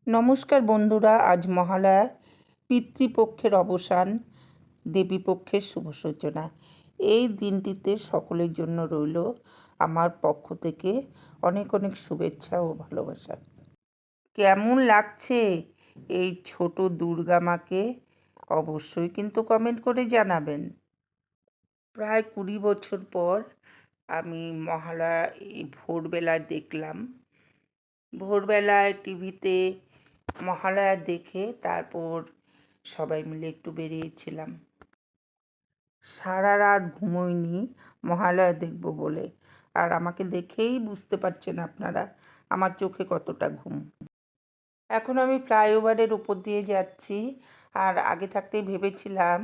নমস্কার বন্ধুরা, আজ মহালয়া, পিতৃপক্ষের অবসান, দেবীপক্ষের শুভ সূচনা। এই দিনটিতে সকলের জন্য রইল আমার পক্ষ থেকে অনেক অনেক শুভেচ্ছা ও ভালোবাসা। কেমন লাগছে এই ছোট দুর্গা মাকে অবশ্যই কিন্তু কমেন্ট করে জানাবেন। প্রায় 20 বছর পর আমি মহালয়া এই ভোরবেলায় দেখলাম। ভোরবেলায় টিভিতে মহালয়া দেখে তারপর সবাই মিলে একটু বেরিয়েছিলাম। সারা রাত ঘুমোইনি মহালয়া দেখব বলে, আর আমাকে দেখেই বুঝতে পারছেন আপনারা আমার চোখে কতটা ঘুম। এখন আমি ফ্লাইওভারের উপর দিয়ে যাচ্ছি, আর আগে থাকতেই ভেবেছিলাম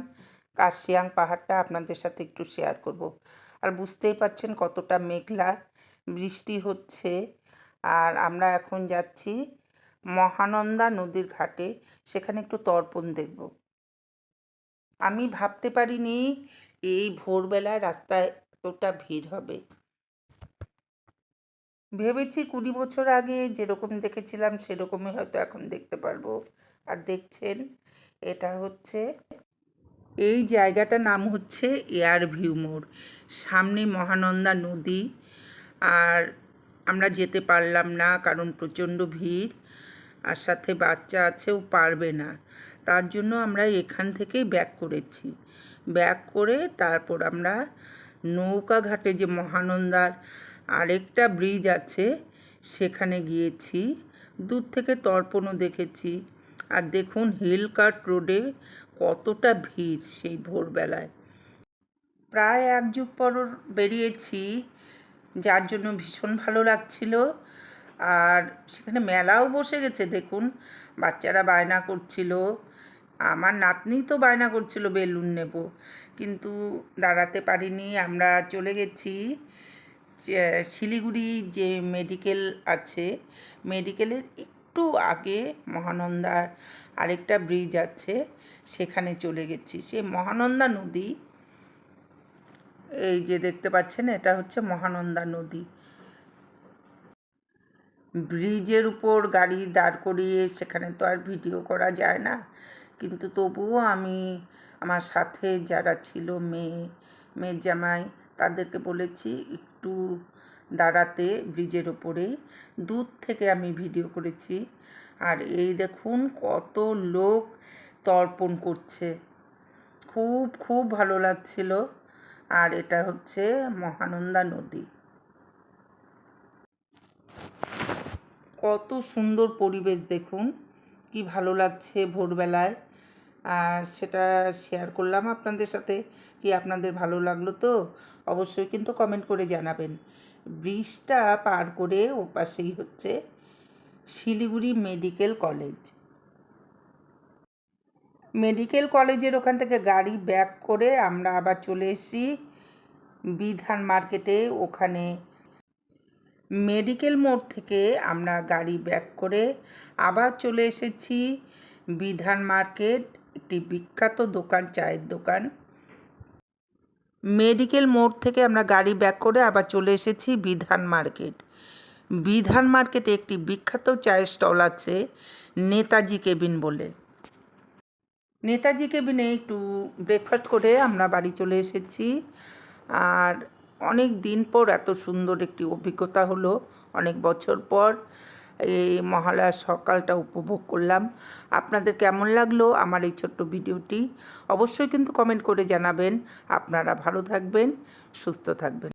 কার্শিয়াং পাহাড়টা আপনাদের সাথে একটু শেয়ার করব। আর বুঝতেই পারছেন কতটা মেঘলা, বৃষ্টি হচ্ছে। আর আমরা এখন যাচ্ছি মহানন্দা নদীর ঘাটে, সেখানে একটু তর্পণ দেখব। আমি ভাবতে পারিনি এই ভোরবেলায় রাস্তায় এতটা ভিড় হবে। ভেবেছি 20 বছর আগে যেরকম দেখেছিলাম সেরকমই হয়তো এখন দেখতে পারবো। আর দেখছেন এটা হচ্ছে, এই জায়গাটার নাম হচ্ছে এয়ার ভিউ মোড়। সামনে মহানন্দা নদী, আর আমরা যেতে পারলাম না কারণ প্রচণ্ড ভিড়, আর সাথে বাচ্চা আছেও, পারবে না। তার জন্য আমরা এখান থেকেই ব্যাক করেছি। ব্যাক করে তারপর আমরা নৌকা ঘাটে, যে মহানন্দার আরেকটা ব্রিজ আছে সেখানে গিয়েছি। দূর থেকে তর্পণও দেখেছি। আর দেখুন হিল কাট রোডে কতটা ভিড় সেই ভোরবেলায়। প্রায় 1 যুগ পর বেরিয়েছি, যার জন্য ভীষণ ভালো লাগছিল। আর সেখানে মেলাও বসে গেছে, দেখুন বাচ্চারা বায়না করছিল। আমার নাতনি তো বায়না করছিল বেলুন নেব, কিন্তু দাঁড়াতে পারিনি। আমরা চলে গেছি শিলিগুড়ি যে মেডিকেল আছে, মেডিকেলের একটু আগে মহানন্দার আরেকটা ব্রিজ আছে, সেখানে চলে গেছি। সে মহানন্দা নদী, এই যে দেখতে পাচ্ছেন এটা হচ্ছে মহানন্দা নদী। ব্রিজের উপর গাড়ি দাঁড় করিয়ে সেখানে তো আর ভিডিও করা যায় না, কিন্তু তবুও আমি আমার সাথে যারা ছিল মেয়ের জামাই, তাদেরকে বলেছি একটু দাঁড়াতে ব্রিজের ওপরেই। দূর থেকে আমি ভিডিও করেছি। আর এই দেখুন কত লোক তর্পণ করছে, খুব খুব ভালো লাগছিল। আর এটা হচ্ছে মহানন্দা নদী। কত সুন্দর পরিবেশ দেখুন, কি ভালো লাগছে ভোরবেলায়। আর সেটা শেয়ার করলাম আপনাদের সাথে। কি আপনাদের ভালো লাগলো তো অবশ্যই কিন্তু কমেন্ট করে জানাবেন। ব্রিজটা পার করে ওপাশেই হচ্ছে শিলিগুড়ি মেডিকেল কলেজ। মেডিকেল কলেজের ওখান থেকে গাড়ি ব্যাক করে আমরা আবার চলে এসেছি বিধান মার্কেটে। ওখানে মেডিকেল মোড় থেকে আমরা গাড়ি ব্যাক করে আবার চলে এসেছি বিধান মার্কেট, একটি বিখ্যাত দোকান, চায়ের দোকান। মেডিকেল মোড় থেকে আমরা গাড়ি ব্যাক করে আবার চলে এসেছি বিধান মার্কেট। বিধান মার্কেটে একটি বিখ্যাত চায়ের স্টল আছে নেতাজি কেবিন বলে। নেতাজি কেবিনে একটু ব্রেকফাস্ট করে আমরা বাড়ি চলে এসেছি। আর অনেক দিন পর এত সুন্দর একটি অভিজ্ঞতা হলো, অনেক বছর পর এই মহালয়ার সকালটা উপভোগ করলাম। আপনাদের কেমন লাগলো আমার এই ছোট্ট ভিডিওটি অবশ্যই কিন্তু কমেন্ট করে জানাবেন। আপনারা ভালো থাকবেন, সুস্থ থাকবেন।